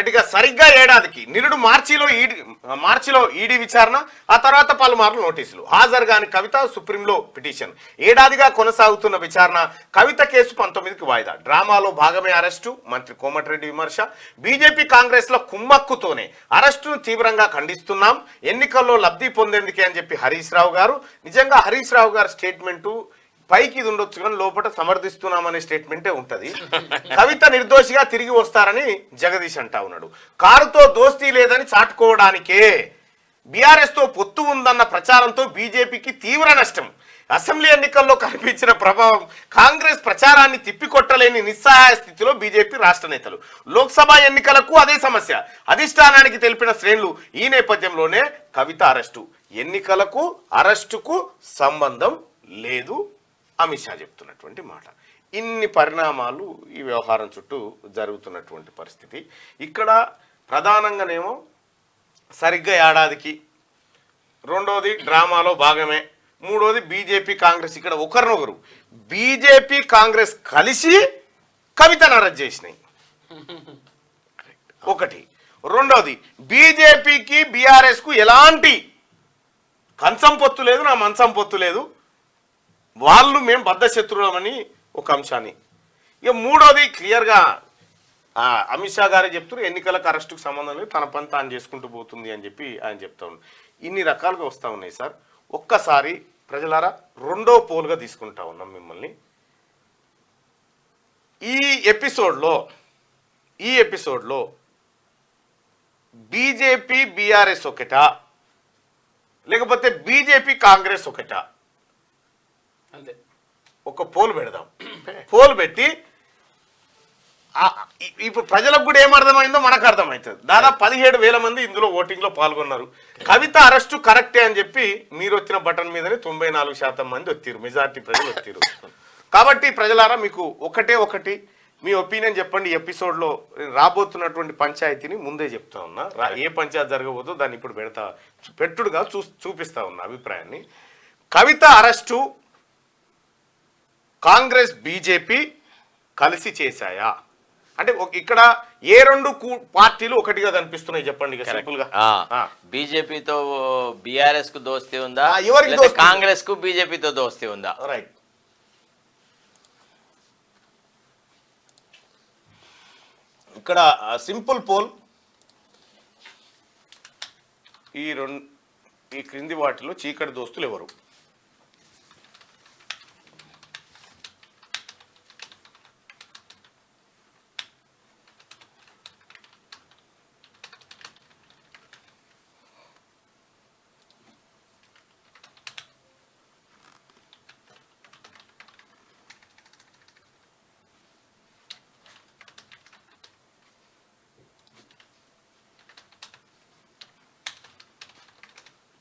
రైట్గా సరిగ్గా ఏడాదికి నిరుడు మార్చిలో ఈడీ విచారణ, ఆ తర్వాత పలుమార్లు నోటీసులు. హాజరు కాని కవిత సుప్రీంలో పిటిషన్. ఏడాదిగా కొనసాగుతున్న విచారణ. కవిత కేసు 19కి వాయిదా. డ్రామాలో భాగమే అరెస్టు. మంత్రి కోమటిరెడ్డి విమర్శ. బీజేపీ కాంగ్రెస్ల కుమ్మక్కుతోనే అరెస్టును తీవ్రంగా ఖండిస్తున్నాం, ఎన్నికల్లో లబ్ధి పొందేందుకే అని చెప్పి హరీష్ రావు గారు. నిజంగా హరీష్ రావు గారి స్టేట్మెంటు పైకి ఇది ఉండొచ్చు కానీ లోపల సమర్థిస్తున్నామనే స్టేట్మెంటే ఉంటది. కవిత నిర్దోషిగా తిరిగి వస్తారని జగదీష్ అంటా ఉన్నాడు. కారుతో దోస్తీ లేదని చాటుకోవడానికే బీఆర్ఎస్ తో పొత్తు ఉందన్న ప్రచారంతో బీజేపీకి తీవ్ర నష్టం. అసెంబ్లీ ఎన్నికల్లో కనిపించిన ప్రభావం కాంగ్రెస్ ప్రచారాన్ని తిప్పికొట్టలేని నిస్సహాయ స్థితిలో బీజేపీ రాష్ట్ర నేతలు. లోక్సభ ఎన్నికలకు అదే సమస్య. అధిష్టానానికి తెలిపిన శ్రేణులు. ఈ నేపథ్యంలోనే కవిత అరెస్టు. ఎన్నికలకు అరెస్టుకు సంబంధం లేదు అమిత్ షా చెప్తున్నటువంటి మాట. ఇన్ని పరిణామాలు ఈ వ్యవహారం చుట్టూ జరుగుతున్నటువంటి పరిస్థితి. ఇక్కడ ప్రధానంగానేమో సరిగ్గా ఏడాదికి, రెండోది డ్రామాలో భాగమే, మూడోది బీజేపీ కాంగ్రెస్. ఇక్కడ ఒకరినొకరు బీజేపీ కాంగ్రెస్ కలిసి కవితను అరెస్ట్ చేసినాయి ఒకటి. రెండోది బీజేపీకి బీఆర్ఎస్కు ఎలాంటి కంచం పొత్తు లేదు, నా మంచం పొత్తు లేదు, వాళ్ళు మేము బద్ధ శత్రువులమని ఒక అంశాన్ని. ఇక మూడోది క్లియర్గా అమిత్ షా గారే చెప్తున్నారు, ఎన్నికలకు అరెస్టుకు సంబంధం లేదు, తన పని తాను చేసుకుంటూ పోతుంది అని చెప్పి ఆయన చెప్తా ఉన్నారు. ఇన్ని రకాలుగా వస్తూ ఉన్నాయి సార్. ఒక్కసారి ప్రజలారా రెండో పోల్గా తీసుకుంటా ఉన్నాం మిమ్మల్ని. ఈ ఎపిసోడ్లో బీజేపీ బీఆర్ఎస్ ఒకటా, లేకపోతే బీజేపీ కాంగ్రెస్ ఒకటా? ఒక పోల్ పెడదాం. పోల్ పెట్టి ఇప్పుడు ప్రజలకు కూడా ఏమర్థమైందో మనకు అర్థమవుతుంది. దాదాపు 17,000 మంది ఇందులో ఓటింగ్లో పాల్గొన్నారు. కవిత అరెస్టు కరెక్టే అని చెప్పి మీరు వచ్చిన బటన్ మీదనే 94% మంది వచ్చారు, మెజార్టీ ప్రజలు వచ్చారు. కాబట్టి ప్రజలారా మీకు ఒకటి మీ ఒపీనియన్ చెప్పండి. ఈ ఎపిసోడ్లో రాబోతున్నటువంటి పంచాయతీని ముందే చెప్తా ఉన్నా. ఏ పంచాయతీ జరగబోదో దాన్ని ఇప్పుడు పెట్టుడుగా చూపిస్తా ఉన్నా అభిప్రాయాన్ని. కవిత అరెస్టు కాంగ్రెస్ బీజేపీ కలిసి చేశాయా అంటే ఇక్కడ ఏ రెండు పార్టీలు ఒకటిగా కనిపిస్తున్నాయి చెప్పండి సింపుల్ గా. బీజేపీతో బీఆర్ఎస్ కు దోస్తీ ఉందా, కాంగ్రెస్ కు బీజేపీతో దోస్తీ ఉందా? రైట్. ఇక్కడ సింపుల్ పోల్. ఈ క్రింది వాటిలో చీకటి దోస్తులు ఎవరు?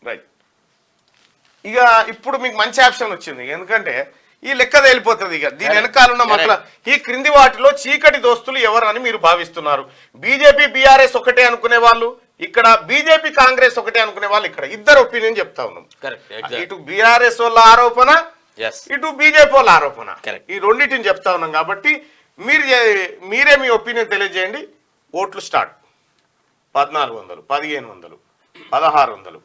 రైట్. ఇక ఇప్పుడు మీకు మంచి ఆప్షన్ వచ్చింది, ఎందుకంటే ఈ లెక్క తేలిపోతుంది. ఇక దీని వెనకాలన్న మతల ఈ క్రింది వాటిలో చీకటి దోస్తులు ఎవరు అని మీరు భావిస్తున్నారు? బీజేపీ బీఆర్ఎస్ ఒకటే అనుకునే వాళ్ళు ఇక్కడ, బీజేపీ కాంగ్రెస్ ఒకటే అనుకునే వాళ్ళు ఇక్కడ. ఇద్దరు ఒపీనియన్ చెప్తా ఉన్నాం. ఇటు బీఆర్ఎస్ వాళ్ళ ఆరోపణ, ఇటు బీజేపీ వాళ్ళ ఆరోపణ. ఈ రెండింటిని చెప్తా ఉన్నాం కాబట్టి మీరే మీ ఒపీనియన్ తెలియజేయండి. ఓట్లు స్టార్ట్. 1400, 1500, 1600.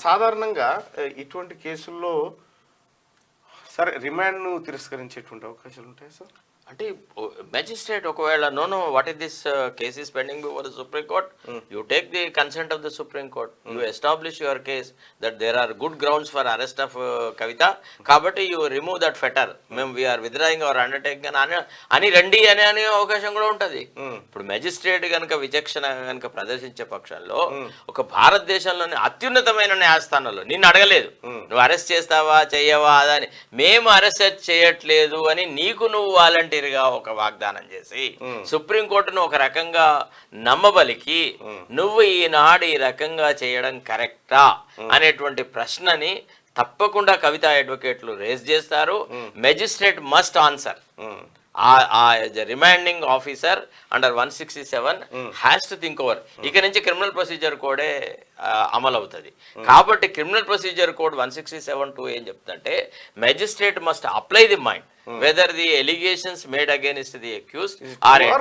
సాధారణంగా ఇటువంటి కేసుల్లో సరే రిమాండ్ను తిరస్కరించేటువంటి అవకాశాలు ఉంటాయి సార్. అంటే మెజిస్ట్రేట్ ఒకవేళ no what is this case is pending before the supreme court, you take the consent of the supreme court, you establish your case that there are good grounds for arrest of Kavitha, కాబట్టి you remove that ఫెటర్, మేము we are withdrawing hour undertaking అని రండి అనే అవకాశం కూడా ఉంటుంది. ఇప్పుడు magistrate కనుక విచక్షణ కనుక ప్రదర్శించే పక్షంలో ఒక భారతదేశంలోని అత్యున్నతమైన న్యాయస్థానంలో నిన్ను అడగలేదు నువ్వు అరెస్ట్ చేస్తావా చెయ్యవా అదని, మేము అరెస్ట్ చేయట్లేదు అని నీకు నువ్వు వాలంటీర్ గా ఒక వాగ్దానం చేసి సుప్రీంకోర్టును ఒక రకంగా నమ్మబలికి నువ్వు ఈనాడు ఈ రకంగా చేయడం కరెక్టా అనేటువంటి ప్రశ్నని తప్పకుండా కవిత అడ్వకేట్లు రేజ్ చేస్తారు. Magistrate must answer. Remanding officer under 167 has to think over. ఇక నుంచి క్రిమినల్ ప్రొసీజర్ కోడే అమలు అవుతుంది. కాబట్టి క్రిమినల్ ప్రొసీజర్ కోడ్ 167(2) ఏం చెప్తుందంటే magistrate must apply the mind whether the allegations made against the accused Is it or true or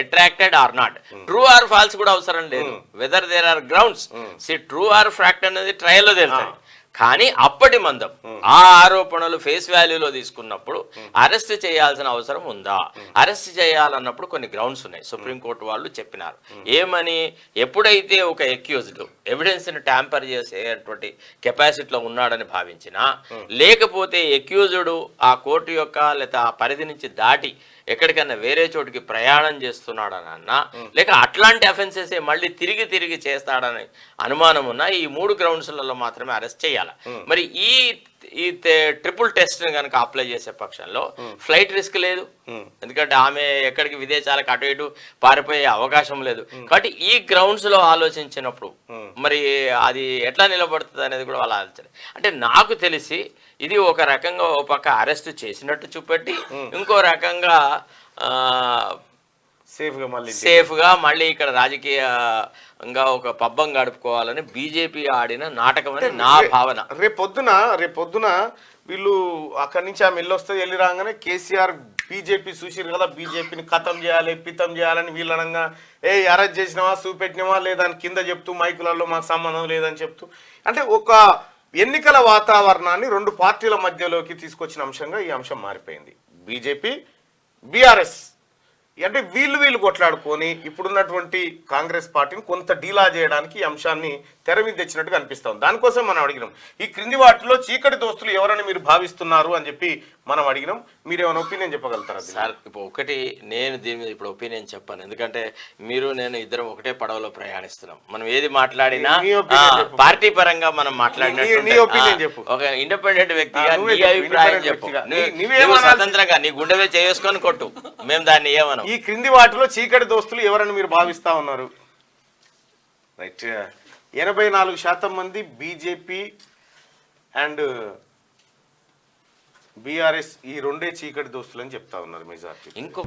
attracted or not. True or false కూడా అవసరం లేదు, whether there are grounds. True or fact అనేది ట్రయల్లో తెలుస్తుంది. కానీ అప్పటి మందం ఆ ఆరోపణలు ఫేస్ వాల్యూలో తీసుకున్నప్పుడు అరెస్ట్ చేయాల్సిన అవసరం ఉందా? అరెస్ట్ చేయాలన్నప్పుడు కొన్ని గ్రౌండ్స్ ఉన్నాయి. సుప్రీంకోర్టు వాళ్ళు చెప్పినారు ఏమని, ఎప్పుడైతే ఒక ఎక్యూజ్డ్ ఎవిడెన్స్ని ట్యాంపర్ చేసేటువంటి కెపాసిటీలో ఉన్నాడని భావించినా, లేకపోతే ఎక్యూజ్డ్ ఆ కోర్టు యొక్క లేదా ఆ పరిధి నుంచి దాటి ఎక్కడికన్నా వేరే చోటికి ప్రయాణం చేస్తున్నాడని అన్నా, లేక అట్లాంటి అఫెన్సెస్ మళ్ళీ తిరిగి చేస్తాడని అనుమానం ఉన్నా, ఈ 3 గ్రౌండ్స్లలో మాత్రమే అరెస్ట్ చేయాలి. మరి ఈ ట్రిపుల్ టెస్ట్ కనుక అప్లై చేసే పక్షంలో ఫ్లైట్ రిస్క్ లేదు, ఎందుకంటే ఆమె ఎక్కడికి విదేశాలకు అటు ఇటు పారిపోయే అవకాశం లేదు. కాబట్టి ఈ గ్రౌండ్స్ లో ఆలోచించినప్పుడు మరి అది ఎట్లా నిలబడుతుంది అనేది కూడా వాళ్ళు ఆలోచన. అంటే నాకు తెలిసి ఇది ఒక రకంగా ఒక పక్క అరెస్ట్ చేసినట్టు చూపెట్టి, ఇంకో రకంగా సేఫ్ గా మళ్ళీ ఇక్కడ రాజకీయంగా ఒక పబ్బం గడుపుకోవాలని బీజేపీ ఆడిన నాటకం అని నా భావన. రేపొద్దున వీళ్ళు అక్కడి నుంచి ఆమె వెళ్ళొస్తే వెళ్ళి రాగానే కేసీఆర్ బీజేపీ చూసిరు కదా, బీజేపీని ఖతం చేయాలి పితం చేయాలని వీళ్ళనంగా అరెస్ట్ చేసినావా చూపెట్టినావా లేదని కింద చెప్తూ మైకులలో మాకు సంబంధం లేదని చెప్తూ, అంటే ఒక ఎన్నికల వాతావరణాన్ని 2 పార్టీల మధ్యలోకి తీసుకొచ్చిన అంశంగా ఈ అంశం మారిపోయింది. బీజేపీ బీఆర్ఎస్ అంటే వీళ్ళు కొట్లాడుకొని ఇప్పుడున్నటువంటి కాంగ్రెస్ పార్టీని కొంత డీలా చేయడానికి ఈ అంశాన్ని తెర మీద తెచ్చినట్టుగా అనిపిస్తాం. దానికోసం మనం అడిగినాం, ఈ క్రింది వాటిలో చీకటి దోస్తులు ఎవరని మీరు భావిస్తున్నారు అని చెప్పి మనం అడిగినాం. మీరు ఏమైనా ఒపీనియన్ చెప్పగలుగుతారా సార్? ఇప్పుడు ఒకటి నేను దీని మీద ఇప్పుడు ఒపీనియన్ చెప్పాను, ఎందుకంటే మీరు నేను ఇద్దరం ఒకటే పడవలో ప్రయాణిస్తున్నాం. మనం ఏది మాట్లాడినా పార్టీ పరంగా మనం మాట్లాడినట్టు ఒక ఇండిపెండెంట్ వ్యక్తిగా నీ అభిప్రాయం చెప్పు, స్వతంత్రంగా నీ గుండె చేసుకొని కొట్టు, మేము దాన్ని ఏమనం. ఈ క్రింది వాటిలో చీకటి దోస్తులు ఎవరని మీరు భావిస్తా ఉన్నారు? రైట్, 84% మంది బీజేపీ అండ్ బీఆర్ఎస్ ఈ 2 చీకటి దోస్తులు అని చెప్తా ఉన్నారు మెజార్టీ. ఇంకో